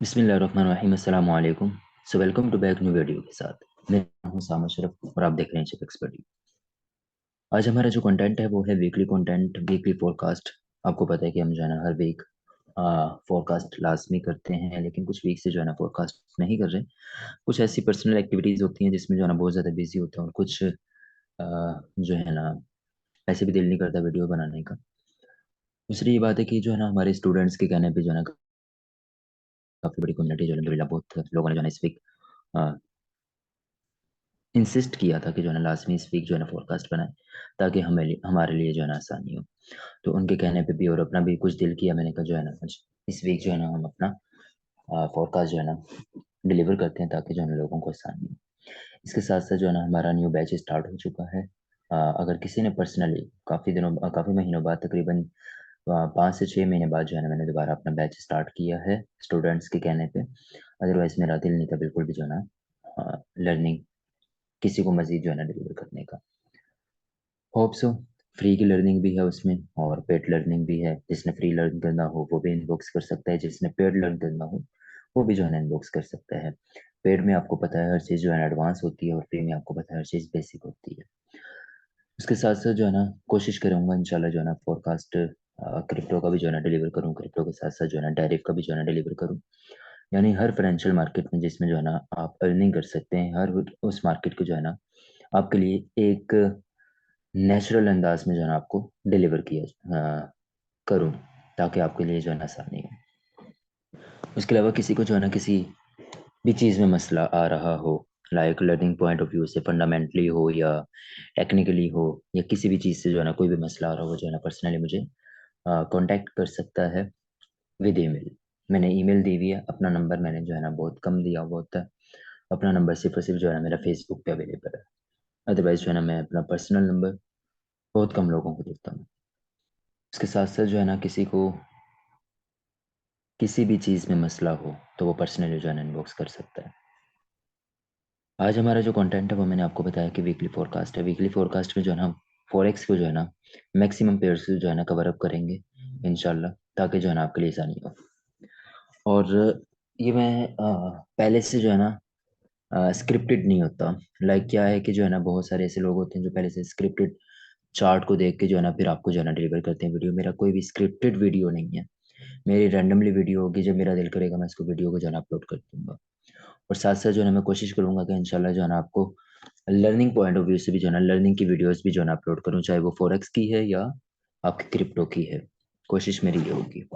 बिस्मिल्लाहिर्रहमानिर्रहीम अस्सलाम वालेकुम। So welcome to back new video के साथ मैं हूं सामा शरफ और आप देख रहे हैं शिप एक्सपर्ट। आज हमारा जो कंटेंट है वो है वीकली कंटेंट, वीकली फोरकास्ट। आपको पता है कि हम जो है ना हर वीक फोरकास्ट लाजमी करते हैं, लेकिन कुछ वीक से जो है ना फोरकास्ट नहीं कर रहे। कुछ ऐसी पर्सनल एक्टिविटीज़ होती हैं जिसमें जो है ना बहुत ज़्यादा बिजी होता है, और कुछ जो है ना ऐसे भी दिल नहीं करता वीडियो बनाने का। दूसरी ये बात है कि जो है ना हमारे स्टूडेंट्स के कहने पे जो है ना काफ़ी बड़ी कम्युनिटी जो है अलहमदिल्ला बहुत लोगों ने जो है ना इस वीक इंसिस्ट किया था कि जो है ना लाजमी इस वीक जो है ना फोरकास्ट बनाए, ताकि हमारे लिए जो है ना आसानी हो। तो उनके कहने पे भी और अपना भी कुछ दिल किया, मैंने कहा जो है ना आज इस वीक जो है ना हम अपना फोरकास्ट जो है ना डिलीवर करते हैं, ताकि जो है ना लोगों को आसानी हो। इसके साथ साथ जो है ना हमारा न्यू बैच स्टार्ट हो चुका है। अगर किसी ने पर्सनली काफ़ी महीनों बाद, तकरीबन 5 से 6 महीने बाद जो है ना मैंने दोबारा अपना बैच स्टार्ट किया है स्टूडेंट्स के कहने पे। अदरवाइज मेरा दिल नहीं था बिल्कुल भी जो है ना लर्निंग किसी को मजीद जो है ना डिलीवर करने का। Hope so. फ्री की लर्निंग भी है उसमें और पेड लर्निंग भी है। जिसने फ्री लर्न करना हो वो भी इनबॉक्स कर सकता है, जिसने पेड लर्न करना हो वो भी जो है ना इनबॉक्स कर सकता है। पेड में आपको पता है हर चीज़ जो है ना एडवांस होती है, और फ्री में आपको पता है हर चीज़ बेसिक होती है। उसके साथ साथ जो है ना कोशिश करूंगा इंशाल्लाह जो है ना फोरकास्ट क्रिप्टो का भी जो है ना डिलीवर करूँ, क्रिप्टो के साथ साथ जो है ना टैरिफ का भी जो है ना डिलीवर करूँ। यानी हर फाइनेंशियल मार्केट में जिसमें जो है ना आप अर्निंग कर सकते हैं, हर उस मार्केट को जो है ना आपके लिए एक नेचुरल अंदाज में जो है ना आपको डिलीवर करूँ, ताकि आपके लिए जो है ना आसानी हो। उसके अलावा किसी को जो है ना किसी भी चीज़ में मसला आ रहा हो, like learning point of view से फंडामेंटली हो या टेक्निकली हो, या किसी भी चीज़ से जो है ना कोई भी मसला आ रहा हो, जो है ना पर्सनली मुझे कांटेक्ट कर सकता है विद ईमेल। मैंने ईमेल दी हुई है, अपना नंबर मैंने जो है ना बहुत कम दिया हुआ होता है। अपना नंबर सिर्फ और सिर्फ जो है ना मेरा फेसबुक पे अवेलेबल है। अदरवाइज जो है ना मैं अपना पर्सनल नंबर बहुत कम लोगों को देता हूँ। उसके साथ साथ जो है ना किसी को किसी भी चीज़ में मसला हो तो वो पर्सनली जो है ना इनबॉक्स कर सकता है। आज हमारा जो कंटेंट है वो मैंने आपको बताया कि वीकली फोरकास्ट है। वीकली फोरकास्ट में जो है ना हम फॉरेक्स को जो है ना मैक्सिमम पेयर से जो है ना कवर अप करेंगे इंशाल्लाह, ताकि जो है ना आपके लिए आसानी हो। और ये मैं पहले से जो है ना स्क्रिप्टेड नहीं होता। लाइक क्या है कि जो है ना बहुत सारे ऐसे लोग होते हैं जो पहले से स्क्रिप्टेड चार्ट को देख के जो है ना फिर आपको जो है ना डिलीवर करते हैं वीडियो। मेरा कोई भी स्क्रिप्टेड वीडियो नहीं है, मेरी रैंडमली वीडियो होगी। जब मेरा दिल करेगा मैं इसको वीडियो को जो है ना अपलोड कर दूंगा। और साथ साथ जो है ना मैं कोशिश करूंगा कि इंशाल्लाह जो है ना आपको लर्निंग पॉइंट ऑफ व्यू से भी जो है ना लर्निंग की वीडियोस भी जो है ना अपलोड करूँ, चाहे वो फॉरेक्स की है या आपकी क्रिप्टो की है। कोशिश मेरी ये होगी,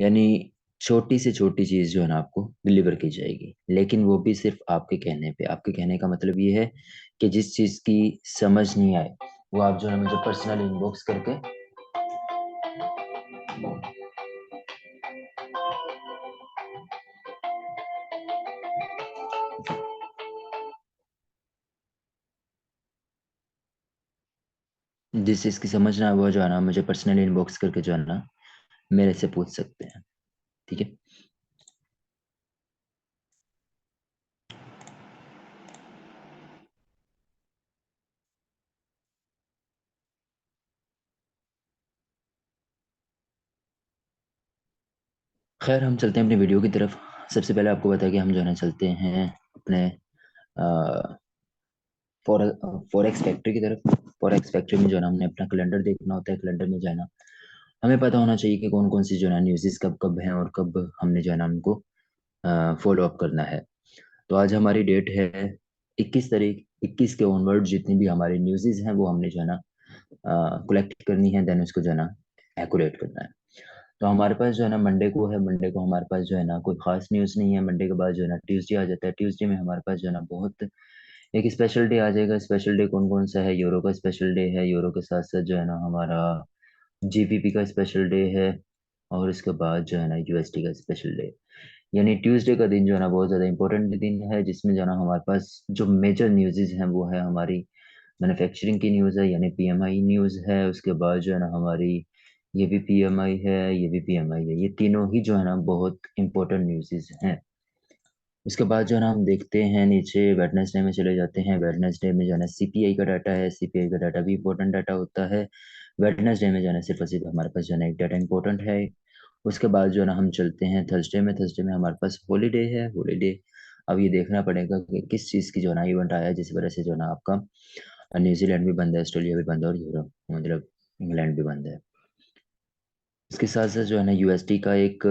यानी छोटी से छोटी चीज़ जो है ना आपको डिलीवर की जाएगी, लेकिन वो भी सिर्फ आपके कहने पे। आपके कहने का मतलब ये है कि जिस चीज़ की समझ नहीं आए वो आप जो है मुझे पर्सनली इनबॉक्स करके जिस चीज़ की समझ ना आए वो जो है ना मुझे पर्सनली इनबॉक्स करके जो है ना मेरे से पूछ सकते हैं। ठीक है। खैर हम चलते हैं अपनी वीडियो की तरफ। सबसे पहले आपको बता कि हम जो है ना चलते हैं अपने फॉर फॉरेक्स फैक्ट्री की तरफ। फॉरेक्स फैक्ट्री में जो है ना हमने अपना कैलेंडर देखना होता है। कैलेंडर में जो है ना हमें पता होना चाहिए कि कौन कौन सी जो है ना न्यूज़ कब कब हैं और कब हमने जो है ना उनको फॉलो अप करना है। तो आज हमारी डेट है 21 तारीख। 21 के ऑनवर्ड जितनी भी हमारी न्यूज़ हैं वो हमने जो है ना कलेक्ट करनी है, देन उसको जो है ना एक्यूरेट करना है। तो हमारे पास जो है ना मंडे को है। मंडे को हमारे पास जो है ना कोई खास न्यूज़ नहीं है। मंडे के बाद जो है ना ट्यूसडे आ जाता है। ट्यूसडे में हमारे पास जो है ना बहुत एक स्पेशल डे आ जाएगा। स्पेशल डे कौन कौन सा है? यूरो का स्पेशल डे है। यूरो के साथ साथ जो है ना हमारा जीबीपी का स्पेशल डे है। और इसके बाद जो है ना यूएसडी का स्पेशल डे। यानी ट्यूसडे का दिन जो है ना बहुत ज़्यादा इंपॉर्टेंट दिन है, जिसमें जो है ना हमारे पास जो मेजर न्यूज़ हैं वो है हमारी मैन्युफैक्चरिंग की न्यूज़ है, यानी पीएमआई न्यूज़ है। उसके बाद जो है ना हमारी ये भी पीएमआई है, ये भी पीएमआई है। ये तीनों ही जो है ना बहुत इंपॉर्टेंट न्यूज़ हैं। उसके बाद जो है ना हम देखते हैं नीचे वेडनेसडे में चले जाते हैं। वेडनेसडे में जो है ना सीपीआई का डाटा है। सीपीआई का डाटा भी इंपॉर्टेंट डाटा होता है। वेडनेसडे में जो है ना सिर्फ और सिर्फ हमारे पास जो है ना एक डाटा इंपॉर्टेंट है, उसके बाद जो है ना हम चलते हैं थर्सडे में। थर्सडे में हमारे पास हॉलीडे है, हॉलीडे अब ये देखना पड़ेगा कि किस चीज़ की जो है ना इवेंट आया है, जिस वजह से जो है ना आपका न्यूजीलैंड भी बंद है, ऑस्ट्रेलिया भी बंद है, और यूरोप मतलब इंग्लैंड भी बंद है। इसके साथ साथ जो है ना यूएसडी का एक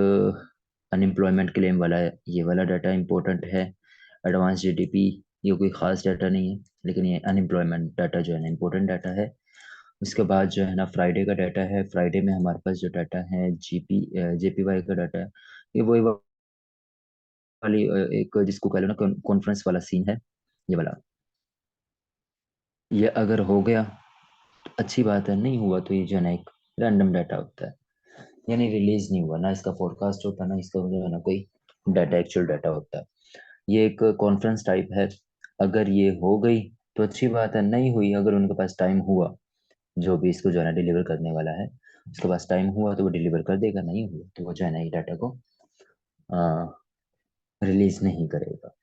अनएम्प्लॉयमेंट क्लेम वाला है, ये वाला डाटा इंपॉर्टेंट है। एडवांस जीडीपी ये कोई खास डाटा नहीं है, लेकिन ये अनएम्प्लॉयमेंट डाटा जो है ना इंपॉर्टेंट डाटा है। उसके बाद जो है ना फ्राइडे का डाटा है। फ्राइडे में हमारे पास जो डाटा है जेपीवाई का डाटा है। ये वही वाली एक जिसको कह लो ना कॉन्फ्रेंस वाला सीन है, ये वाला। ये अगर हो गया तो अच्छी बात है, नहीं हुआ तो ये जो है ना एक रैंडम डाटा होता है, यानी रिलीज नहीं हुआ ना, इसका फोरकास्ट होता है ना, इसका जो है ना कोई डाटा एक्चुअल डाटा होता है। ये एक कॉन्फ्रेंस टाइप है। अगर ये हो गई तो अच्छी बात है, नहीं हुई अगर उनके पास टाइम हुआ, जो भी इसको जो है ना डिलीवर करने वाला है उसके पास टाइम हुआ तो वो डिलीवर कर देगा, नहीं हुआ तो वो जो है ना ये डाटा को रिलीज नहीं करेगा।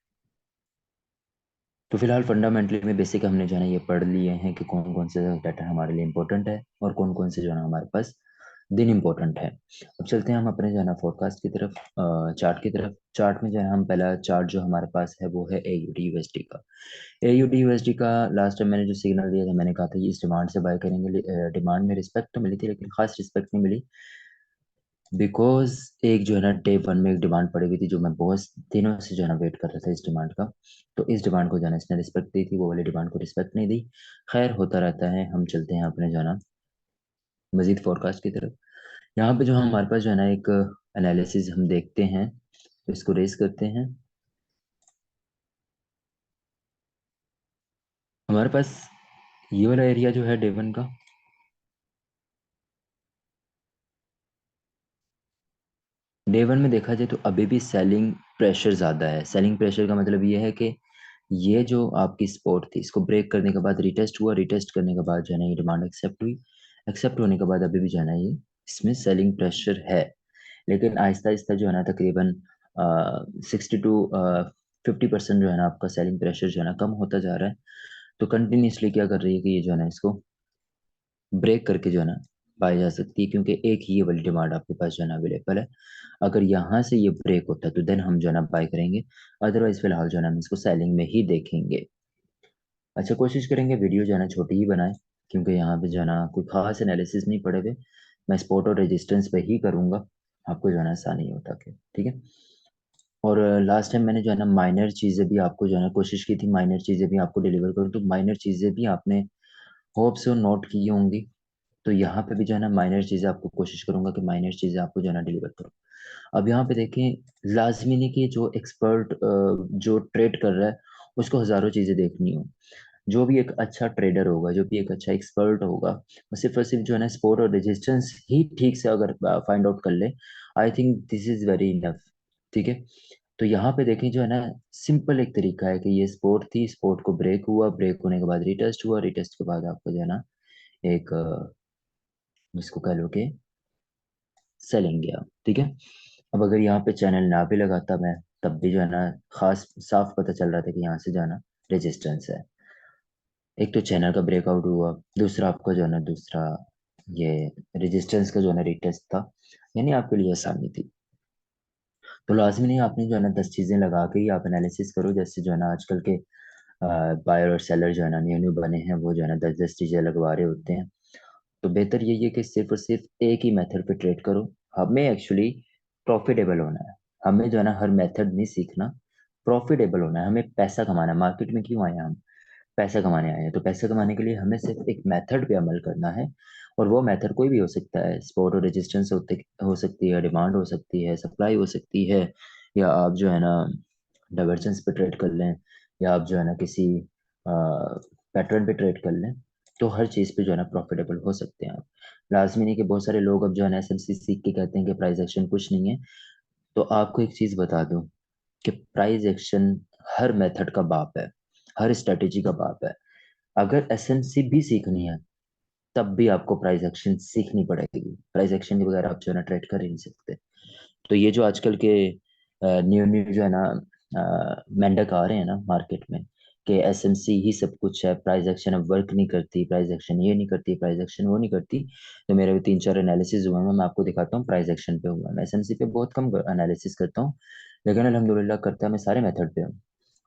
तो फिलहाल फंडामेंटली में बेसिक हमने जो है ना ये पढ़ लिए हैं कि कौन कौन से डाटा हमारे लिए इंपॉर्टेंट है और कौन कौन से जो है ना हमारे पास दिन इंपॉर्टेंट है। अब चलते हैं हम अपने जो है ना फोरकास्ट की तरफ, चार्ट की तरफ। चार्ट में जो है हम पहला चार्ट जो हमारे पास है वो है एयूडी यूएसडी का। एयूडी यूएसडी का लास्ट टाइम मैंने जो सिग्नल दिया था, मैंने कहा था ये इस डिमांड से बाय करेंगे। डिमांड में रिस्पेक्ट तो मिली थी लेकिन खास रिस्पेक्ट नहीं मिली, बिकॉज एक जो है ना डे वन में एक डिमांड पड़ी हुई थी जो मैं बहुत दिनों से जो है ना वेट कर रहा था इस डिमांड का। तो इस डिमांड को जो है ना इसने रिस्पेक्ट दी थी, वो वाली डिमांड को रिस्पेक्ट नहीं दी। खैर होता रहता है, हम चलते हैं अपने जो है ना मजीद फोरकास्ट की तरफ। यहाँ पे जो हमारे पास जो है ना एक एनालिसिस हम देखते हैं, तो इसको रेस करते हैं। हमारे पास ये वाला एरिया जो है डे वन का, डे वन में देखा जाए तो अभी भी सेलिंग प्रेशर ज़्यादा है। सेलिंग प्रेशर का मतलब ये है कि ये जो आपकी सपोर्ट थी इसको ब्रेक करने के बाद रिटेस्ट हुआ, रिटेस्ट करने के बाद जो है ना ये डिमांड एक्सेप्ट हुई। एक्सेप्ट होने के बाद अभी भी जो है ना ये इसमें सेलिंग प्रेशर है, लेकिन आहिस्ता आहिस्ता जो है ना तकरीबन 60 to 50% जो है ना आपका सेलिंग प्रेशर जो है ना कम होता जा रहा है। तो कंटिन्यूसली क्या कर रही है कि ये जो है ना इसको ब्रेक करके जो है ना पाई जा सकती है, क्योंकि एक ही ये वाली डिमांड आपके पास जो है ना अवेलेबल है। अगर यहाँ से ये ब्रेक होता है तो देन हम जो है ना बाय करेंगे, अदरवाइज फिलहाल जो है ना हम इसको सेलिंग में ही देखेंगे। अच्छा, कोशिश करेंगे वीडियो जो है ना छोटी ही बनाए, क्योंकि यहाँ पे जो है ना कोई खास एनालिसिस नहीं पड़े हुए। मैं स्पॉट और रेजिस्टेंस पे ही करूँगा, आपको जो है ना आसानी होता के, ठीक है। और लास्ट टाइम मैंने जो है ना माइनर चीज़ें भी आपको जो है ना कोशिश की थी, माइनर चीज़ें भी आपको डिलीवर करूँ, तो माइनर चीज़ें भी आपने होप से नोट की होंगी। तो यहाँ पे भी जो है ना माइनर चीज़ें आपको कोशिश करूंगा कि माइनर चीज़ें आपको जो है ना डिलीवर करूँ। अब यहाँ पे देखें, लाजमी नहीं कि जो एक्सपर्ट जो ट्रेड कर रहा है उसको हज़ारों चीज़ें देखनी हो। जो भी एक अच्छा ट्रेडर होगा, जो भी एक अच्छा एक्सपर्ट होगा, वो सिर्फ और सिर्फ जो है ना स्पोर्ट और रेजिस्टेंस ही ठीक से अगर फाइंड आउट कर ले, I think this is very enough, ठीक है। तो यहाँ पे देखें जो है ना सिंपल एक तरीका है कि ये स्पोर्ट थी, स्पोर्ट को ब्रेक हुआ, ब्रेक होने के बाद रिटेस्ट हुआ, रिटेस्ट के बाद आपको जो है ना एक जिसको कह लो कि सेलिंग गया, ठीक है। अब अगर यहाँ पे चैनल ना भी लगाता मैं, तब भी जो है ना खास साफ पता चल रहा था कि यहाँ से जाना रेजिस्टेंस है। एक तो चैनल का ब्रेकआउट हुआ, दूसरा आपका जो है ना दूसरा ये रेजिस्टेंस का जो है ना रिटेस्ट था, यानी आपके लिए आसानी थी। तो लाजमी नहीं आपने जो है ना 10 चीज़ें लगा के ही आप एनालिसिस करो, जैसे जो है ना आजकल के बायर और सेलर जो है ना न्यू न्यू बने हैं, वो जो है ना 10 10 चीज़ें लगवा रहे होते हैं। तो बेहतर यही है कि सिर्फ और सिर्फ एक ही मेथड पे ट्रेड करो। हमें एक्चुअली प्रॉफिटेबल होना है, हमें जो है ना हर मेथड नहीं सीखना, प्रॉफिटेबल होना है, हमें पैसा कमाना है। मार्केट में क्यों आए हैं हम? पैसा कमाने आए हैं। तो पैसा कमाने के लिए हमें सिर्फ एक मेथड पे अमल करना है, और वो मेथड कोई भी हो सकता है। सपोर्ट और रेजिस्टेंस होते हो सकती है, डिमांड हो सकती है, सप्लाई हो सकती है, या आप जो है ना डाइवर्जेंस पे ट्रेड कर लें, या आप जो है ना किसी पैटर्न पे ट्रेड कर लें। तो हर चीज़ पे जो है ना प्रॉफिटेबल हो सकते हैं आप। लाजमी नहीं कि बहुत सारे लोग अब जो है ना एसएमसी सीख के कहते हैं कि प्राइस एक्शन कुछ नहीं है। तो आपको एक चीज़ बता दूं कि प्राइस एक्शन हर मेथड का बाप है, हर स्ट्रेटेजी का बाप है। अगर एसएमसी भी सीखनी है तब भी आपको प्राइस एक्शन सीखनी पड़ेगी, प्राइस एक्शन के बगैर आप जो है ना ट्रेड कर ही नहीं सकते। तो ये जो आजकल के न्यू न्यू जो है ना मेंढक आ रहे हैं ना मार्केट में, कि एसएमसी ही सब कुछ है, प्राइस एक्शन अब वर्क नहीं करती, प्राइस एक्शन ये नहीं करती, प्राइस एक्शन वो नहीं करती। तो मेरे भी 3-4 एनालिसिस हुए हैं, मैं आपको दिखाता हूँ प्राइस एक्शन पे हुआ है। मैं एसएमसी पे बहुत कम एनालिसिस करता हूँ, लेकिन अल्हम्दुलिल्लाह करता मैं सारे मेथड पे हूँ।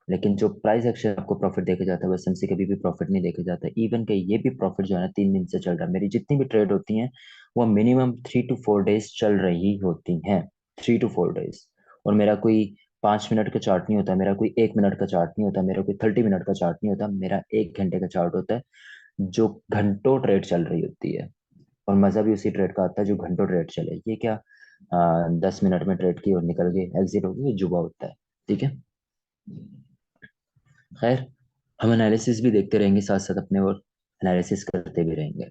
लेकिन जो प्राइस एक्शन आपको प्रॉफिट देके जाता है वो एसएमसी कभी भी प्रॉफिट नहीं देके जाता। इवन के ये भी प्रॉफिट जो है ना 3 दिन से चल रहा है, मेरी जितनी भी ट्रेड होती हैं वो मिनिमम 3 to 4 डेज चल रही होती हैं, 3 to 4 डेज। और मेरा कोई 5 मिनट का चार्ट नहीं होता, मेरा कोई 1 मिनट का चार्ट नहीं होता, मेरा कोई 30 मिनट का चार्ट नहीं होता, मेरा 1 घंटे का चार्ट होता है जो घंटों ट्रेड चल रही होती है। और मजा भी उसी ट्रेड का आता है जो घंटों ट्रेड चले। ये क्या 10 मिनट में ट्रेड की और निकल गई एग्जिट हो गई, ये जुबा होता है। ठीक है, खैर हम एनालिसिस भी देखते रहेंगे साथ साथ अपने, और एनालिसिस करते भी रहेंगे।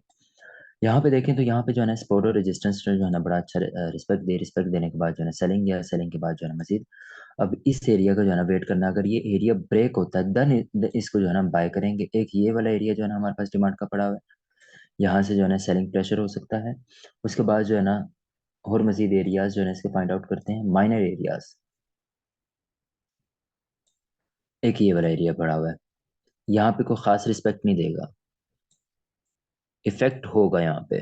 यहाँ पे देखें तो यहाँ पे जो है ना सपोर्ट और रेजिस्टेंस जो है ना बड़ा अच्छा रिस्पेक्ट देने के बाद जो है ना सेलिंग, या सेलिंग के बाद जो है ना मजीद अब इस एरिया का जो है ना वेट करना। अगर ये एरिया ब्रेक होता है देन इसको जो है ना बाय करेंगे। एक ये वाला एरिया जो है ना हमारे पास डिमांड का पड़ा हुआ है, यहाँ से जो है ना सेलिंग प्रेशर हो सकता है। उसके बाद जो है ना और मजीद एरियाज जो है ना इसके फाइंड आउट करते हैं, माइनर एरियाज। एक ये वाला एरिया पड़ा हुआ है, यहाँ पे कोई खास रिस्पेक्ट नहीं देगा, इफेक्ट होगा यहाँ पे,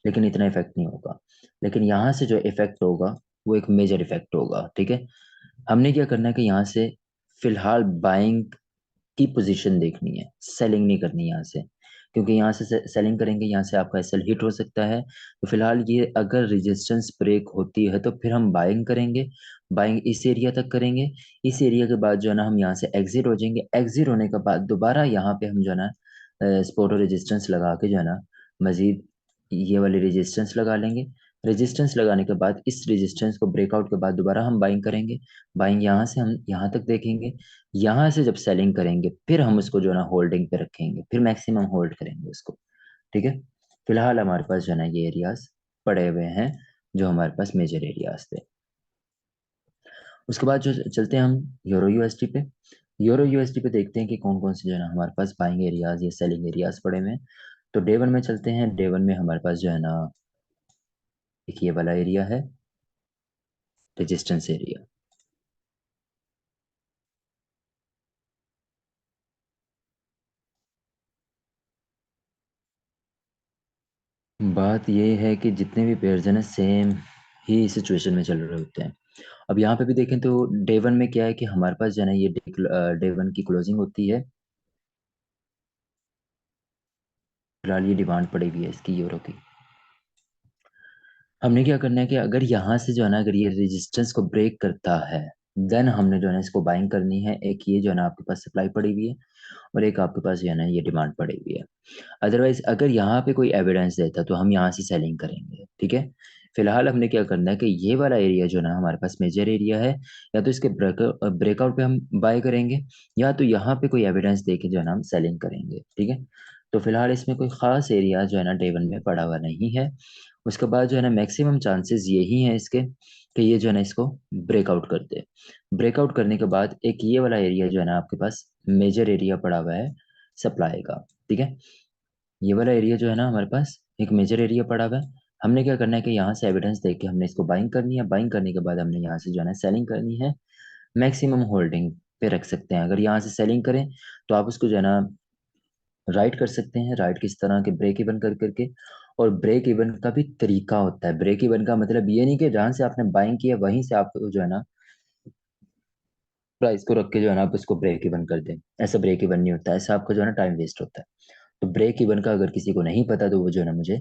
लेकिन इतना इफेक्ट नहीं होगा। लेकिन यहाँ से जो इफेक्ट होगा वो एक मेजर इफेक्ट होगा। ठीक है, हमने क्या करना है कि यहाँ से फिलहाल बाइंग की पोजीशन देखनी है, सेलिंग नहीं करनी यहाँ से। क्योंकि यहाँ से सेलिंग करेंगे, यहाँ से आपका एसएल हिट हो सकता है। तो फिलहाल ये अगर रेजिस्टेंस ब्रेक होती है तो फिर हम बाइंग करेंगे, बाइंग इस एरिया तक करेंगे। इस एरिया के बाद जो है ना हम यहाँ से एग्जिट हो जाएंगे। एग्जिट होने के बाद दोबारा यहाँ पे हम जो है ना सपोर्ट और रेजिस्टेंस लगा के जो है ना मजीद ये वाली रेजिस्टेंस लगा लेंगे। रेजिस्टेंस लगाने के बाद इस रेजिस्टेंस को ब्रेकआउट के बाद दोबारा हम बाइंग करेंगे। बाइंग यहाँ से हम यहाँ तक देखेंगे। यहाँ से जब सेलिंग करेंगे फिर हम उसको जो है ना होल्डिंग पे रखेंगे, फिर मैक्सिमम होल्ड करेंगे उसको। ठीक है, फिलहाल हमारे पास जो है ना ये एरियाज पड़े हुए हैं जो हमारे पास मेजर एरियाज थे। उसके बाद जो चलते हैं हम यूरो यूएसडी पे। यूरो यूएसडी पे देखते हैं कि कौन कौन से जो है ना हमारे पास बाइंग एरियाज या सेलिंग एरियाज पड़े हुए हैं। तो डे वन में चलते हैं। डे वन में हमारे पास जो है ना एक ये वाला एरिया है, रेजिस्टेंस एरिया। बात ये है कि जितने भी पेयर्स हैं ना सेम ही सिचुएशन में चल रहे होते हैं। अब यहाँ पे भी देखें तो डे वन में क्या है कि हमारे पास जो है ना ये डे वन की क्लोजिंग होती है। फिलहाल ये डिमांड पड़ी हुई है इसकी यूरो की। हमने क्या करना है कि अगर यहाँ से जो है ना अगर ये रेजिस्टेंस को ब्रेक करता है देन हमने जो है ना इसको बाइंग करनी है। एक ये जो है ना आपके पास सप्लाई पड़ी हुई है, और एक आपके पास जो है ना ये डिमांड पड़ी हुई है। अदरवाइज अगर यहाँ पे कोई एविडेंस देता तो हम यहाँ से सेलिंग करेंगे। ठीक है, फिलहाल हमने क्या करना है कि ये वाला एरिया जो है ना हमारे पास मेजर एरिया है, या तो इसके ब्रेकआउट पे हम बाय करेंगे, या तो यहाँ पे कोई एविडेंस देके जो है ना हम सेलिंग करेंगे। ठीक है, तो फिलहाल इसमें कोई खास एरिया जो है ना डे वन में पड़ा हुआ नहीं है। उसके बाद जो है ना मैक्सिमम चांसेस यही हैं इसके कि ये जो है ना इसको ब्रेकआउट कर दे। ब्रेकआउट करने के बाद एक ये वाला एरिया जो है ना आपके पास मेजर एरिया पड़ा हुआ है सप्लाई का। ठीक है, ये वाला एरिया जो है ना हमारे पास एक मेजर एरिया पड़ा हुआ है। हमने क्या करना है कि यहाँ से एविडेंस देख के हमने इसको बाइंग करनी है। बाइंग करने के बाद हमने यहाँ से जो है ना सेलिंग करनी है, मैक्सिमम होल्डिंग पे रख सकते हैं। अगर यहाँ से सेलिंग करें तो आप उसको जो है ना राइट कर सकते हैं। राइट किस तरह के, ब्रेक इवन कर करके। और ब्रेक इवन का भी तरीका होता है। ब्रेक इवन का मतलब ये नहीं कि जहां से आपने बाइंग किया वहीं से आप जो है ना प्राइस को रख के जो है ना आप उसको ब्रेक इवन कर दें। ऐसा ब्रेक इवन नहीं होता, ऐसा आपका जो है ना टाइम वेस्ट होता है। तो ब्रेक इवन का अगर किसी को नहीं पता तो वो जो है ना मुझे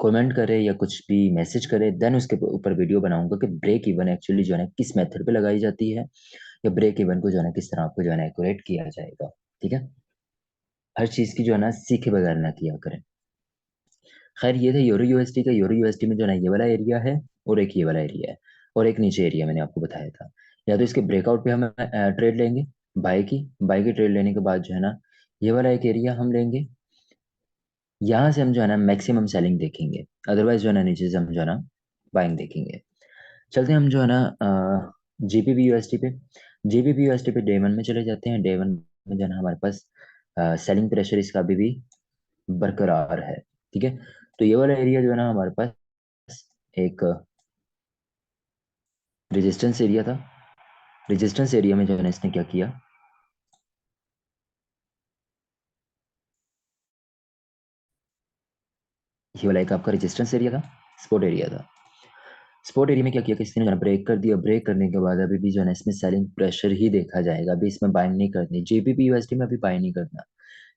कमेंट करे या कुछ भी मैसेज करे, देन उसके ऊपर वीडियो बनाऊंगा कि ब्रेक इवन एक्चुअली जो है ना किस मेथड पे लगाई जाती है, या ब्रेक इवन को जो है ना किस तरह आपको जो है ना एक्यूरेट किया जाएगा। ठीक है, हर चीज की जो है ना सीखे बगैर ना किया करें। खैर ये था यूरो यूएसडी का। यूरो यूएसडी में जो है ना ये वाला एरिया है, और एक ये वाला एरिया है, और एक नीचे एरिया मैंने आपको बताया था। या तो इसके ब्रेकआउट पे हम ट्रेड लेंगे, बाय की ट्रेड लेने के बाद जो है ना ये वाला एक एरिया हम लेंगे। यहाँ से हम जो है ना मैक्सिमम सेलिंग देखेंगे, अदरवाइज जो है ना नीचे से हम जो है ना बाइंग देखेंगे। चलते हैं हम जो है ना जीबीपी यूएसडी पे। जीबीपी यूएसडी पे डे वन में चले जाते हैं। डे वन में जो है ना हमारे पास सेलिंग प्रेशर इसका अभी भी बरकरार है। ठीक है, तो ये वाला एरिया जो है ना हमारे पास एक रेजिस्टेंस एरिया था। रेजिस्टेंस एरिया में जो है ना इसने क्या किया, ये वाला एक आपका रेजिस्टेंस एरिया था, सपोर्ट एरिया था। सपोर्ट एरिया में क्या किया कि इसने जो है ब्रेक कर दिया। ब्रेक करने के बाद अभी भी जो है ना इसमें सेलिंग प्रेशर ही देखा जाएगा, अभी इसमें बाइंग नहीं करनी। जेपीपी यूएसडी में अभी बाइंग नहीं करना।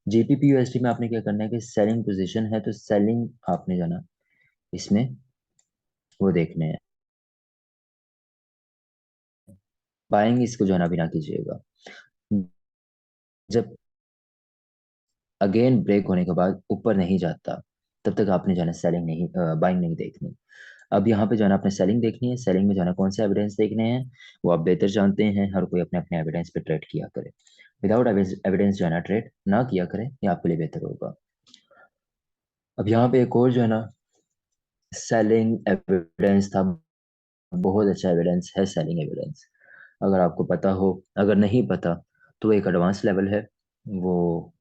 जेपीपी यूएसडी में आपने क्या करना है कि सेलिंग पोजीशन है तो सेलिंग आपने जाना इसमें वो देखने हैं, बाइंग इसको जो है ना अभी ना कीजिएगा। जब अगेन ब्रेक होने के बाद ऊपर नहीं जाता तब तक आपने जो है ना सेलिंग नहीं, बाइंग नहीं देखनी। अब यहाँ पे जो है ना आपने सेलिंग देखनी है। सेलिंग में जो है ना कौन से एविडेंस देखने हैं वो आप बेहतर जानते हैं, हर कोई अपने अपने एविडेंस पे ट्रेड किया करे। विदाउट एविडेंस जो है ना ट्रेड ना किया करे, ये आपके लिए बेहतर होगा। अब यहाँ पे एक और जो है ना सेलिंग एविडेंस था, बहुत अच्छा एविडेंस है सेलिंग एविडेंस। अगर आपको पता हो, अगर नहीं पता तो एक एडवांस लेवल है, वो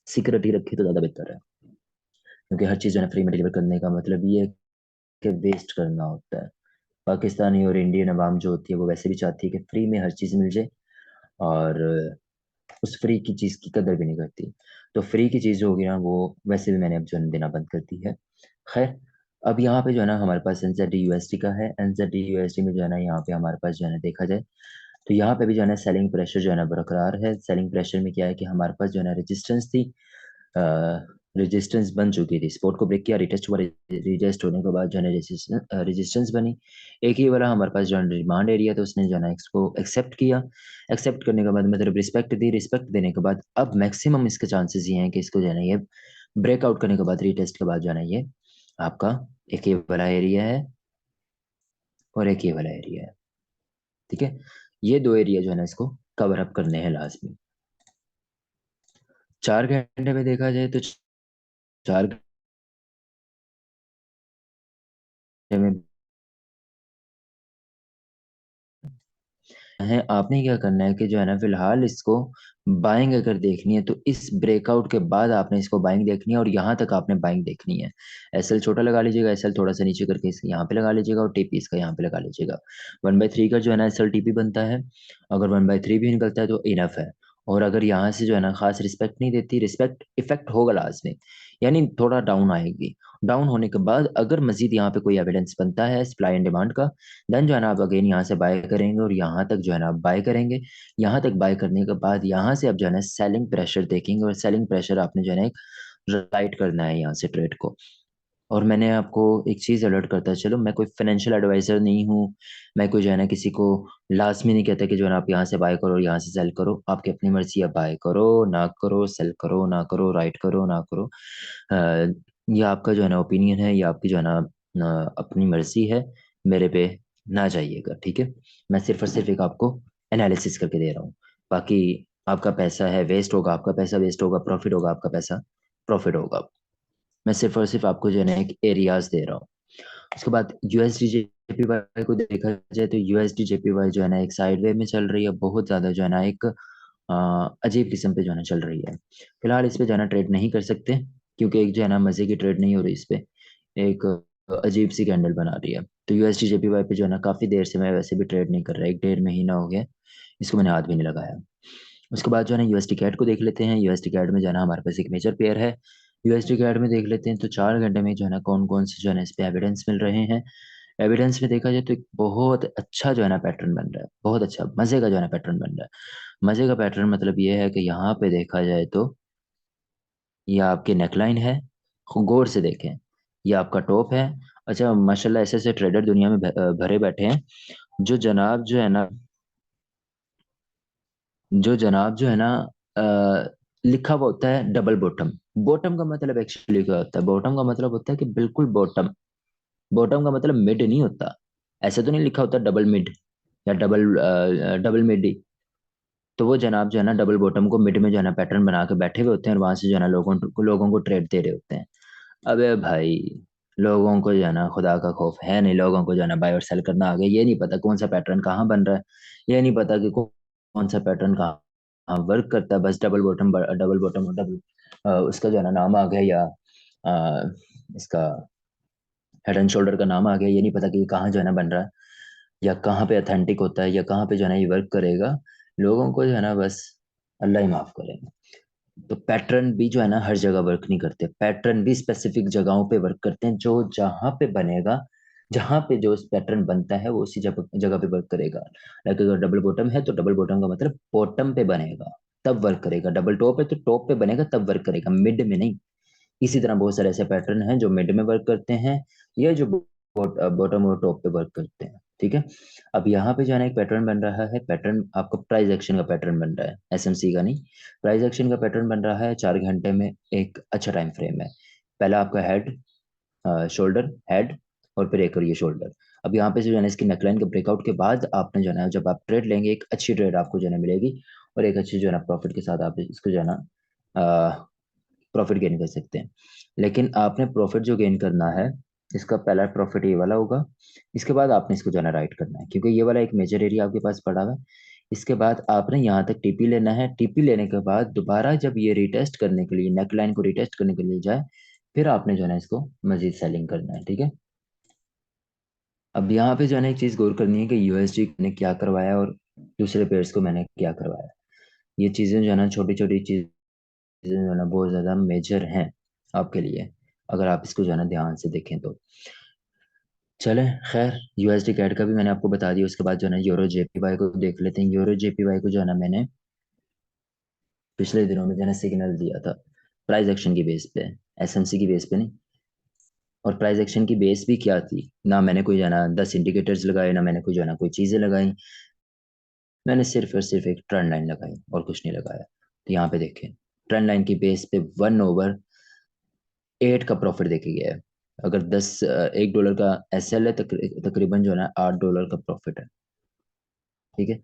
सिक्योरिटी रखी तो ज़्यादा बेहतर है। क्योंकि हर चीज़ जो है फ्री में डिलीवर करने का मतलब ये है कि वेस्ट करना होता है। पाकिस्तानी और इंडियन अवाम जो होती है वो वैसे भी चाहती है कि फ्री में हर चीज़ मिल जाए, और उस फ्री की चीज़ की कदर भी नहीं करती। तो फ्री की चीज़ जो होगी ना वो वैसे भी मैंने अब जो है देना बंद कर दी है। खैर, अब यहाँ पे जो है ना हमारे पास एनजेड यूएसडी का है। एनजेड यूएसडी में जो है ना यहाँ पे हमारे पास जो है ना देखा जाए तो यहाँ पे भी जो है ना सेलिंग प्रेशर जो है ना बरकरार है। सेलिंग प्रेशर में क्या है कि हमारे पास जो है ना रेजिस्टेंस थी, रेजिस्टेंस बन चुकी थी। सपोर्ट को ब्रेक किया, रिटेस्ट हुआ, रिटेस्ट होने के बाद जो है रेजिस्टेंस बनी। एक ही वाला हमारे पास जो है डिमांड एरिया था, उसने जो है ना इसको एक्सेप्ट किया। एक्सेप्ट करने के बाद मतलब रिस्पेक्ट दी। रिस्पेक्ट देने के बाद अब मैक्सिमम इसके चांसेस ये हैं कि इसको जो है ना ये ब्रेकआउट करने के बाद, रिटेस्ट के बाद जो है ना ये आपका एक ये वाला एरिया है और एक ये वाला एरिया है। ठीक है, ये दो एरिया जो है ना इसको कवर अप करने हैं लाजमी। 4 घंटे में देखा जाए तो 4 घंटे में है, आपने क्या करना है कि जो है ना फिलहाल इसको बाइंग अगर देखनी है तो इस ब्रेकआउट के बाद आपने इसको बाइंग देखनी है, और यहाँ तक आपने बाइंग देखनी है। एसएल छोटा लगा लीजिएगा, एसएल थोड़ा सा नीचे करके इसके यहाँ पे लगा लीजिएगा, और टीपी इसका यहाँ पे लगा लीजिएगा। 1/3 का जो है ना एसएल टीपी बनता है। अगर 1/3 भी निकलता है तो इनफ है। और अगर यहाँ से जो है ना खास रिस्पेक्ट नहीं देती, रिस्पेक्ट इफेक्ट होगा लास्ट में, यानी थोड़ा डाउन आएगी। डाउन होने के बाद अगर मजीद यहाँ पे कोई एविडेंस बनता है सप्लाई एंड डिमांड का, देन जो है ना आप अगेन यहाँ से बाय करेंगे, और यहाँ तक जो है ना आप बाय करेंगे। यहाँ तक बाय करने के बाद यहाँ से आप जो है ना सेलिंग प्रेशर देखेंगे, और सेलिंग प्रेशर आपने जो है ना एक राइट करना है यहाँ से ट्रेड को। और मैंने आपको एक चीज़ अलर्ट करता है, चलो मैं कोई फाइनेंशियल एडवाइजर नहीं हूँ, मैं कोई जो है ना किसी को लाजमी नहीं कहता कि जो है ना आप यहाँ से बाय करो और यहाँ से सेल करो। आपकी अपनी मर्जी है, बाय करो ना करो, सेल करो ना करो, राइट करो ना करो। ये आपका जो है ना ओपिनियन है, ये आपकी जो है ना अपनी मर्जी है। मेरे पे ना जाइएगा, ठीक है। मैं सिर्फ और सिर्फ एक आपको एनालिसिस करके दे रहा हूँ। बाकी आपका पैसा है वेस्ट होगा, आपका पैसा वेस्ट होगा, प्रॉफिट होगा आपका पैसा प्रॉफिट होगा। मैं सिर्फ और सिर्फ आपको जो है ना एक एरियाज दे रहा हूँ। उसके बाद यूएसडी जेपीवाई को देखा जाए तो यूएसडी जेपीवाई जो है ना एक साइडवे में चल रही है, बहुत ज्यादा जो है ना एक अजीब किस्म पे जो है ना चल रही है। फिलहाल इस पे जो है ना ट्रेड नहीं कर सकते, क्योंकि एक जो है ना मजे की ट्रेड नहीं हो रही इस पे, एक अजीब सी कैंडल बना रही है। तो यूएसडी जेपीवाई पे जो है ना काफी देर से मैं वैसे भी ट्रेड नहीं कर रहा, 1 डेढ़ महीना हो गया इसको मैंने हाथ भी नहीं लगाया। उसके बाद जो है ना यूएसडी कैट को देख लेते हैं। यूएसडी कैट में जो है ना हमारे पास एक मेजर पेयर है। यूएसडी कैट में देख लेते हैं तो 4 घंटे में जो है ना कौन कौन से जो है ना इस पे एविडेंस मिल रहे हैं। एविडेंस में देखा जाए तो एक बहुत अच्छा जो है ना पैटर्न बन रहा है, बहुत अच्छा मजे का जो है ना पैटर्न बन रहा है। मजे का पैटर्न मतलब ये है कि यहाँ पे देखा जाए तो ये आपकी नेकलाइन है, गौर से देखें, ये आपका टॉप है। अच्छा माशाल्लाह ऐसे ऐसे ट्रेडर दुनिया में भरे बैठे हैं। जो जनाब जो है ना जो जनाब जो है ना लिखा हुआ होता है डबल बॉटम। बॉटम का मतलब एक्चुअली क्या होता है? बॉटम का मतलब होता है कि बिल्कुल बॉटम। बॉटम का मतलब मिड नहीं होता। ऐसे तो नहीं लिखा होता डबल मिड या डबल मिड। तो वो जनाब जो है ना डबल बॉटम को मिड में जो है ना पैटर्न बना के बैठे हुए होते हैं, और वहां से जो है ना लोगों को ट्रेड दे रहे होते हैं। अबे भाई, लोगों को जो है ना खुदा का खौफ है नहीं, लोगों को जो है ना बाय और सेल करना आ गया। ये नहीं पता कौन सा पैटर्न कहाँ बन रहा है, ये नहीं पता कि कौन सा पैटर्न कहाँ वर्क करता है। बस डबल बॉटम और उसका जो है ना नाम आ गया, या इसका हेड एंड शोल्डर का नाम आ गया। ये नहीं पता कि कहाँ जो है ना बन रहा है, या कहाँ पे अथेंटिक होता है, या कहाँ पे जो है ना ये वर्क करेगा। लोगों को जो है ना बस अल्लाह ही माफ करेगा। तो पैटर्न भी जो है ना हर जगह वर्क नहीं करते, पैटर्न भी स्पेसिफिक जगहों पे वर्क करते हैं, जो जहाँ पे बनेगा, जहाँ पे जो पैटर्न बनता है वो उसी जगह जगह पे वर्क करेगा। लाइक अगर डबल बॉटम है तो डबल बॉटम का मतलब बॉटम पे बनेगा तब वर्क करेगा, डबल टॉप है तो टॉप पे बनेगा तब वर्क करेगा, मिड में नहीं। इसी तरह बहुत सारे ऐसे पैटर्न हैं जो मिड में वर्क करते हैं, या जो बॉटम और टॉप पे वर्क करते हैं, ठीक है। अब यहाँ पे जो है ना एक पैटर्न बन रहा है, पैटर्न आपका प्राइस एक्शन का पैटर्न बन रहा है, एसएमसी का नहीं। प्राइस एक्शन का पैटर्न बन रहा है 4 घंटे में, एक अच्छा टाइम फ्रेम है। पहला आपका हेड, शोल्डर, हेड, और फिर एक और ये शोल्डर। अब यहाँ पे जो है ना इसकी नेकलाइन के ब्रेकआउट के बाद आपने जो है ना, जब आप ट्रेड लेंगे एक अच्छी ट्रेड आपको जो है ना मिलेगी, और एक अच्छी जो है ना प्रॉफिट के साथ आप इसको जो है ना प्रॉफिट गेन कर सकते हैं। लेकिन आपने प्रॉफिट जो गेन करना है, इसका पहला प्रॉफिट ये वाला होगा। इसके बाद आपने इसको जो है ना राइट करना है, क्योंकि ये वाला एक मेजर एरिया आपके पास पड़ा हुआ है। इसके बाद आपने यहाँ तक टीपी लेना है, टीपी लेने के बाद दोबारा जब ये रिटेस्ट करने के लिए, नेकलाइन को रिटेस्ट करने के लिए जाए, फिर आपने जो है ना इसको मजीद सेलिंग करना है, ठीक है। अब यहाँ पे जो है ना एक चीज गौर करनी है कि यूएसडी ने क्या करवाया और दूसरे पेयर्स को मैंने क्या करवाया। ये चीजें जो है ना, छोटी छोटी चीजें जो है ना बहुत ज्यादा मेजर हैं आपके लिए, अगर आप इसको जो है ना ध्यान से देखें तो। चलें, खैर यूएसडी कैड का भी मैंने आपको बता दिया। उसके बाद जो है ना यूरो जेपीवाई को देख लेते हैं। यूरो जेपीवाई को जो है ना मैंने पिछले दिनों में जो है ना सिग्नल दिया था प्राइस एक्शन की बेस पे, एसएमसी की बेस पे नहीं। और प्राइस एक्शन की बेस भी क्या थी, ना मैंने कोई जो है ना 10 इंडिकेटर्स लगाए, ना मैंने कोई जो है ना कोई चीजें लगाई, मैंने सिर्फ और सिर्फ एक ट्रेंड लाइन लगाई और कुछ नहीं लगाया। तो यहाँ पे देखें, ट्रेंड लाइन की बेस पे 1/8 का प्रॉफिट देखे गया है। अगर 1 डॉलर का एसएल है, तकरीबन जो है ना $8 का प्रॉफिट है, ठीक है।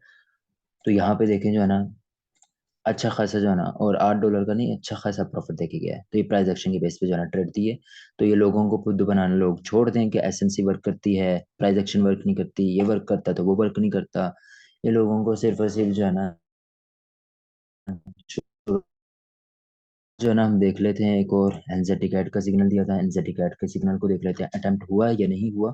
तो यहाँ पे देखें जो है ना अच्छा खासा जो है ना, और $8 का नहीं, अच्छा खासा प्रॉफिट देखे गया है। तो ये प्राइस एक्शन की बेस पे जो है ना ट्रेड दी है। तो ये लोगों को खुद बनाना, लोग छोड़ दें कि एसएमसी वर्क करती है, प्राइस एक्शन वर्क नहीं करती, ये वर्क करता तो वो वर्क नहीं करता। ये लोगों को सिर्फ और सिर्फ जो है ना जो है ना, हम देख लेते हैं एक और एनजेटी कैट का सिग्नल दिया था, एनजेटी कैट के सिग्नल को देख लेते हैं, अटेम्प्ट हुआ या नहीं हुआ।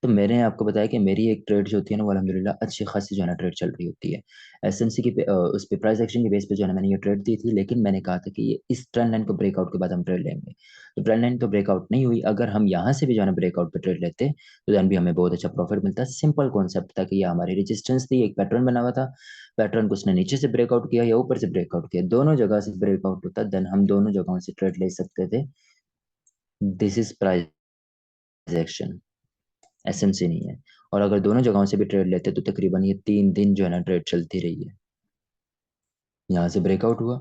तो मैंने आपको बताया कि मेरी एक ट्रेड जो होती है ना, वो अल्हम्दुलिल्लाह अच्छी खासी जो है ना ट्रेड चल रही होती है। एसएमसी की उस पे प्राइस एक्शन की बेस पे जो है ना मैंने ये ट्रेड दी थी, लेकिन मैंने कहा था कि ये इस ट्रेंड लाइन को ब्रेकआउट के बाद हम ट्रेड लेंगे। तो ट्रेंड लाइन तो ब्रेकआउट नहीं हुई, अगर हम यहाँ से भी जो है ना ब्रेकआउट पे ट्रेड लेते तो देन भी हमें बहुत अच्छा प्रॉफिट मिलता। सिंपल कॉन्सेप्ट था कि ये हमारी रेजिस्टेंस थी, एक पैटर्न बना हुआ था, पैटर्न को उसने नीचे से ब्रेकआउट किया या ऊपर से ब्रेकआउट किया, दोनों जगह से ब्रेकआउट होता देन हम दोनों जगहों से ट्रेड ले सकते थे। This is price action, SMC नहीं है। और अगर दोनों जगहों से भी ट्रेड लेते तो तकरीबन ये 3 दिन जो है ना ट्रेड चलती रही है। यहाँ से ब्रेकआउट हुआ,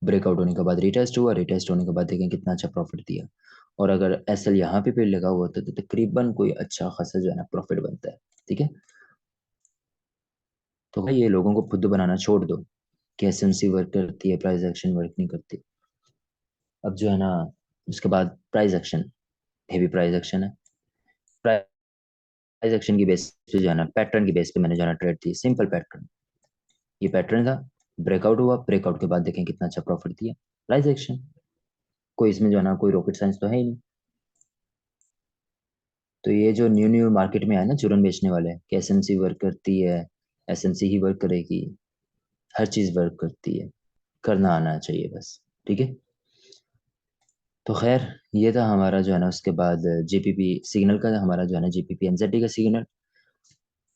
ब्रेकआउट होने के बाद रिटेस्ट हुआ, रिटेस्ट होने के बाद देखें कितना अच्छा प्रॉफिट दिया। और अगर एसएल यहाँ पे भी लगा हुआ होता तो तकरीबन कोई अच्छा खासा जो है ना प्रॉफिट बनता है, ठीक है। तो भाई ये लोगों को खुद बनाना छोड़ दो कि एसएमसी वर्क करती है, प्राइस एक्शन वर्क नहीं करती। अब जो है ना उसके बाद price action, heavy price action है। प्राइस एक्शन की बेस पे जो है ना, पैटर्न की बेस पे मैंने जो है ना ट्रेड दी, सिंपल पैटर्न। ये पैटर्न था, ब्रेकआउट हुआ, ब्रेकआउट के बाद देखें कितना अच्छा प्रॉफिट दिया, प्राइस एक्शन। कोई इसमें जो है ना कोई रॉकेट साइंस तो है ही नहीं। तो ये जो न्यू न्यू मार्केट में है ना चूरन बेचने वाले कि एसएमसी वर्क करती है, एसएमसी ही वर्क करेगी, हर चीज वर्क करती है, करना आना चाहिए बस, ठीक है। तो खैर ये था हमारा जो है ना, उसके बाद जीपीपी सिग्नल का, हमारा जो है ना जीपीपी एनजेडी का सिग्नल।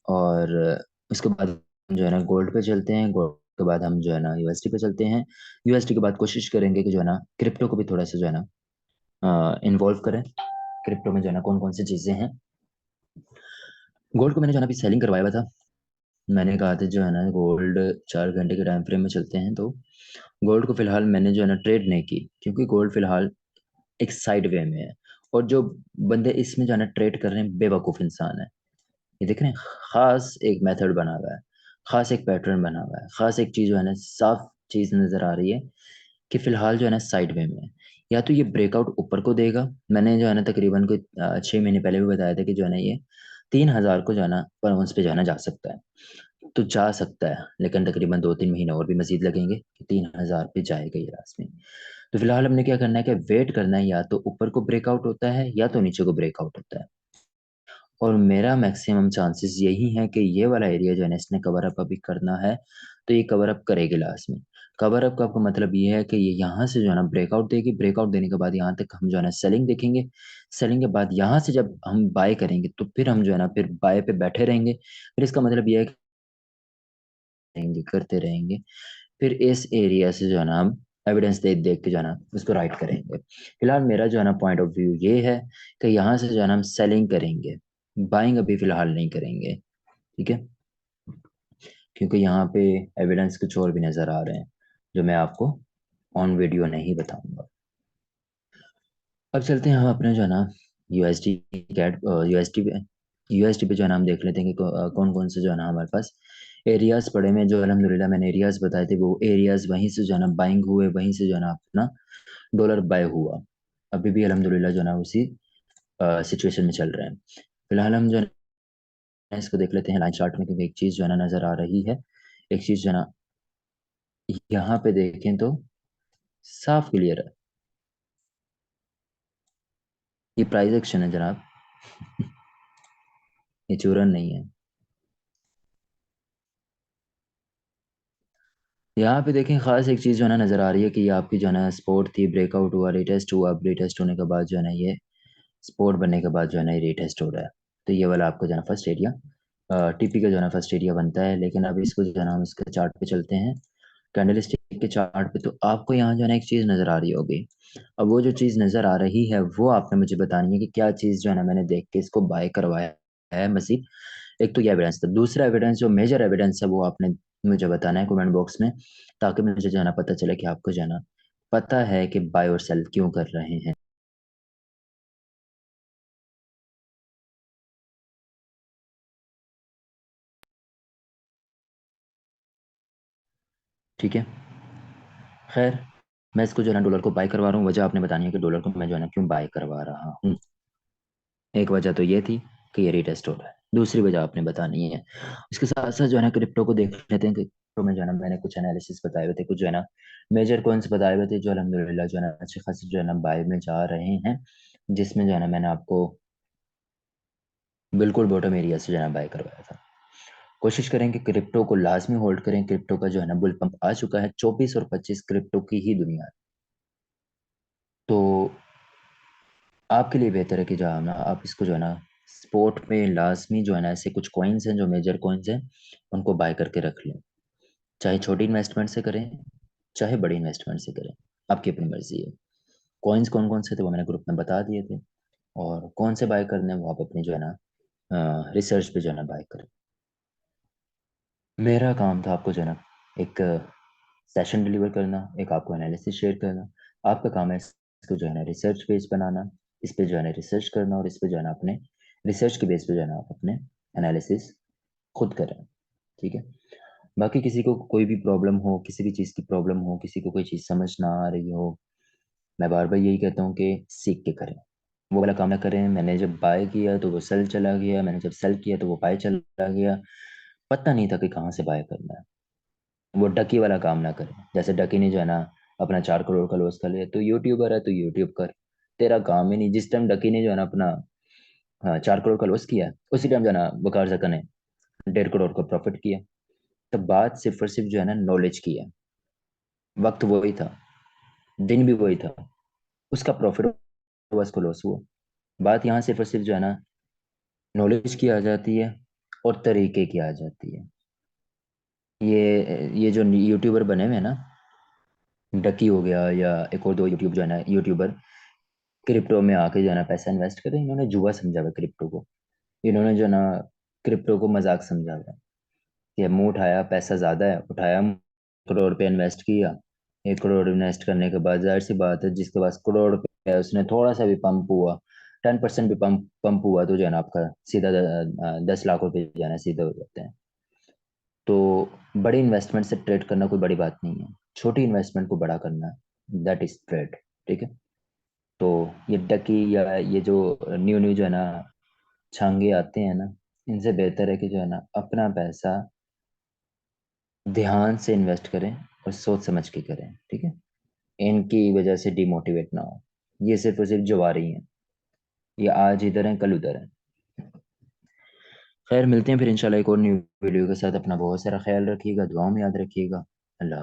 और उसके बाद हम जो है ना गोल्ड पे चलते हैं, गोल्ड के बाद हम जो है ना यूएसडी पे चलते हैं। यूएसडी के बाद कोशिश करेंगे कि जो है ना क्रिप्टो को भी थोड़ा सा जो है ना इन्वॉल्व करें। क्रिप्टो में जो है ना कौन कौन सी चीजें हैं। गोल्ड को मैंने जो है ना अभी सेलिंग करवाया हुआ था। मैंने कहा था जो है ना गोल्ड 4 घंटे के टाइम फ्रेम में चलते हैं, तो गोल्ड को फिलहाल मैंने जो है ना ट्रेड नहीं की, क्योंकि गोल्ड फिलहाल एक साइड वे में है। और जो बंदे इसमें जो है ना ट्रेड कर रहे हैं बेवकूफ इंसान है। ये देख रहे हैं, खास एक मेथड बना हुआ है, खास एक पैटर्न बना हुआ है, खास एक चीज जो है ना साफ चीज नजर आ रही है कि फिलहाल जो है ना साइड वे में है। या तो ये ब्रेकआउट ऊपर को देगा, मैंने जो है ना तकरीबन कोई 6 महीने पहले भी बताया था कि जो है ना ये 3,000 को जो है ना पर आउंस पे जो है ना जा सकता है। तो जा सकता है, लेकिन तकरीबन 2-3 महीने और भी मजीद लगेंगे कि 3,000 पे जाएगा ये लास्ट में। तो फिलहाल हमने क्या करना है कि वेट करना है, या तो ऊपर को ब्रेकआउट होता है या तो नीचे को ब्रेकआउट होता है। और मेरा मैक्सिमम चांसेस यही है कि ये वाला एरिया जो है ना इसने कवर अप अभी करना है, तो ये कवर अप करेगी लास्ट में। कवर अप का आपका मतलब ये है कि ये यहाँ से जो है ना ब्रेकआउट देगी, ब्रेकआउट देने के बाद यहाँ तक हम जो है ना सेलिंग देखेंगे, सेलिंग के बाद यहाँ से जब हम बाय करेंगे तो फिर हम जो है ना फिर बाय पे बैठे रहेंगे, फिर इसका मतलब ये है कि रहेंगे करते रहेंगे, फिर इस एरिया से जो है ना हम एविडेंस देख देख के जो है ना उसको राइट करेंगे। फिलहाल मेरा जो है ना पॉइंट ऑफ व्यू ये है कि यहाँ से जो है ना हम सेलिंग करेंगे, बाइंग अभी फिलहाल नहीं करेंगे। ठीक है, क्योंकि यहाँ पे एविडेंस कुछ और भी नज़र आ रहे हैं जो मैं आपको ऑन वीडियो नहीं बताऊंगा। अब चलते हैं हम अपने जो है ना यूएसडी कैट यूएसडी पे यूएसडी पे जो है ना हम देख लेते हैं कि कौन कौन से जो है ना हमारे पास एरियाज पड़े में, जो अल्हम्दुलिल्लाह मैंने एरियाज बताए थे वो एरियाज वहीं से जो है ना बाइंग हुए, वहीं से जो है ना अपना डॉलर बाय हुआ। अभी भी अल्हम्दुलिल्लाह जो है ना उसी सिचुएशन में चल रहे हैं। फिलहाल हम जो है ना इसको देख लेते हैं लाइन चार्ट में, क्योंकि एक चीज़ जो है ना नज़र आ रही है, एक चीज़ जो है ना यहाँ पे देखें तो साफ क्लियर है। ये प्राइस एक्शन है जनाब, ये चूरन नहीं है। यहाँ पे देखें खास एक चीज़ जो है ना नज़र आ रही है कि ये आपकी जो है ना स्पोर्ट थी, ब्रेकआउट हुआ, रिटेस्ट हुआ, अब रिटेस्ट होने के बाद जो है ना ये स्पोर्ट बनने के बाद जो है ना ये रिटेस्ट हो रहा है। तो ये वाला आपका जो है ना फर्स्ट एरिया टीपी का जो है ना फर्स्ट एरिया बनता है। लेकिन अभी इसको जो है ना हम इसके चार्ट पे चलते हैं, कैंडल स्टिक के चार्ट पे, तो आपको यहाँ जो है ना एक चीज़ नज़र आ रही होगी। अब वो जो चीज़ नज़र आ रही है वो आपने मुझे बतानी है कि क्या चीज़ जो है ना मैंने देख के इसको बाय करवाया है मजीद। एक तो ये एविडेंस था, दूसरा एविडेंस जो मेजर एविडेंस है वो आपने मुझे बताना है कमेंट बॉक्स में, ताकि मुझे जो है ना पता चले कि आपको जो है ना पता है कि बाय और सेल क्यों कर रहे हैं। ठीक है, खैर मैं इसको जो है ना डॉलर को बाय करवा रहा हूँ, वजह आपने बतानी है कि डॉलर को मैं जो है ना क्यों बाय करवा रहा हूँ। एक वजह तो ये थी कि ये रीटेस्ट हो रहा है, दूसरी वजह आपने बतानी है। इसके साथ साथ जो है ना क्रिप्टो को देख लेते हैं कि क्रिप्टो में जो है ना मैंने कुछ एनालिसिस बताए हुए थे, कुछ जो है ना मेजर कॉइन्स बताए हुए थे जो अल्हम्दुलिल्लाह जो है ना अच्छे खासे जो है ना बाय में जा रहे हैं, जिसमें जो है ना मैंने आपको बिल्कुल बॉटम एरिया से जो है ना बाय करवाया था। कोशिश करें कि क्रिप्टो को लाजमी होल्ड करें, क्रिप्टो का जो है ना बुल पंप आ चुका है, 24 और 25 क्रिप्टो की ही दुनिया है। तो आपके लिए बेहतर है कि जो है ना आप इसको जो है ना स्पोर्ट में लाजमी जो है ना ऐसे कुछ कॉइन्स हैं जो मेजर कॉइन्स हैं उनको बाय करके रख लें, चाहे छोटी इन्वेस्टमेंट से करें चाहे बड़ी इन्वेस्टमेंट से करें, आपकी अपनी मर्जी है। कॉइन्स कौन कौन से थे वो मैंने ग्रुप में बता दिए थे, और कौन से बाय करने हैं वो आप अपनी जो है ना रिसर्च पे जो है ना बाय करें। मेरा काम था आपको जो है ना एक सेशन डिलीवर करना, एक आपको एनालिसिस शेयर करना। आपका काम है इसको जो है ना रिसर्च बेस बनाना, इस पे जो है ना रिसर्च करना, और इस पे जो है ना अपने रिसर्च के बेस पे जो है ना आप अपने एनालिसिस खुद करें। ठीक है, बाकी किसी को कोई भी प्रॉब्लम हो, किसी भी चीज़ की प्रॉब्लम हो, किसी को कोई चीज़ समझ ना आ रही हो, मैं बार बार यही कहता हूँ कि सीख के करें। वो वाला काम ना करें, मैंने जब बाय किया तो वो सेल चला गया, मैंने जब सेल किया तो वो बाय चला गया, पता नहीं था कि कहाँ से बाय करना है। वो डकी वाला काम ना करें, जैसे डकी ने जो है ना अपना 4 करोड़ का लॉस कर लिया, तो यूट्यूबर है तो यूट्यूब कर, तेरा काम ही नहीं। जिस टाइम डकी ने जो है ना अपना 4 करोड़ का लॉस किया, उसी टाइम जो है ना वकार जका ने 1.5 करोड़ का प्रॉफिट किया। तो बात सिर्फ और सिर्फ जो है ना नॉलेज की है, वक्त वही था, दिन भी वही था, उसका प्रॉफिट हुआ, उसको लॉस हुआ। बात यहाँ सिर्फ और सिर्फ जो है ना नॉलेज की आ जाती है और तरीके की आ जाती है। ये जो यूट्यूबर बने हुए हैं ना, डकी हो गया या एक और दो यूट्यूब जो है ना यूट्यूबर, क्रिप्टो में आके जो है ना पैसा इन्वेस्ट करें, इन्होंने जुआ समझा हुआ है क्रिप्टो को। इन्होंने जो है ना क्रिप्टो को मजाक समझा हुआ है कि मुंह उठाया, पैसा ज्यादा है, उठाया, 1 करोड़ रुपये इन्वेस्ट किया। 1 करोड़ इन्वेस्ट करने के बाद जाहिर सी बात है जिसके पास करोड़ रुपये है उसने थोड़ा सा भी पंप हुआ, 10% भी पंप पंप हुआ तो जो है ना आपका सीधा 10 लाख रुपये जो है ना सीधे हो जाते हैं। तो बड़ी इन्वेस्टमेंट से ट्रेड करना कोई बड़ी बात नहीं है, छोटी इन्वेस्टमेंट को बड़ा करना, दैट इज ट्रेड। ठीक है, तो ये डकी या ये जो न्यू न्यू जो है ना छांगे आते हैं ना, इनसे बेहतर है कि जो है ना अपना पैसा ध्यान से इन्वेस्ट करें और सोच समझ के करें। ठीक है, इनकी वजह से डिमोटिवेट ना हो, ये सिर्फ और सिर्फ जवारी हैं, ये आज इधर हैं कल उधर हैं। खैर मिलते हैं फिर इंशाल्लाह एक और न्यू वीडियो के साथ। अपना बहुत सारा ख्याल रखिएगा, दुआओं में याद रखिएगा।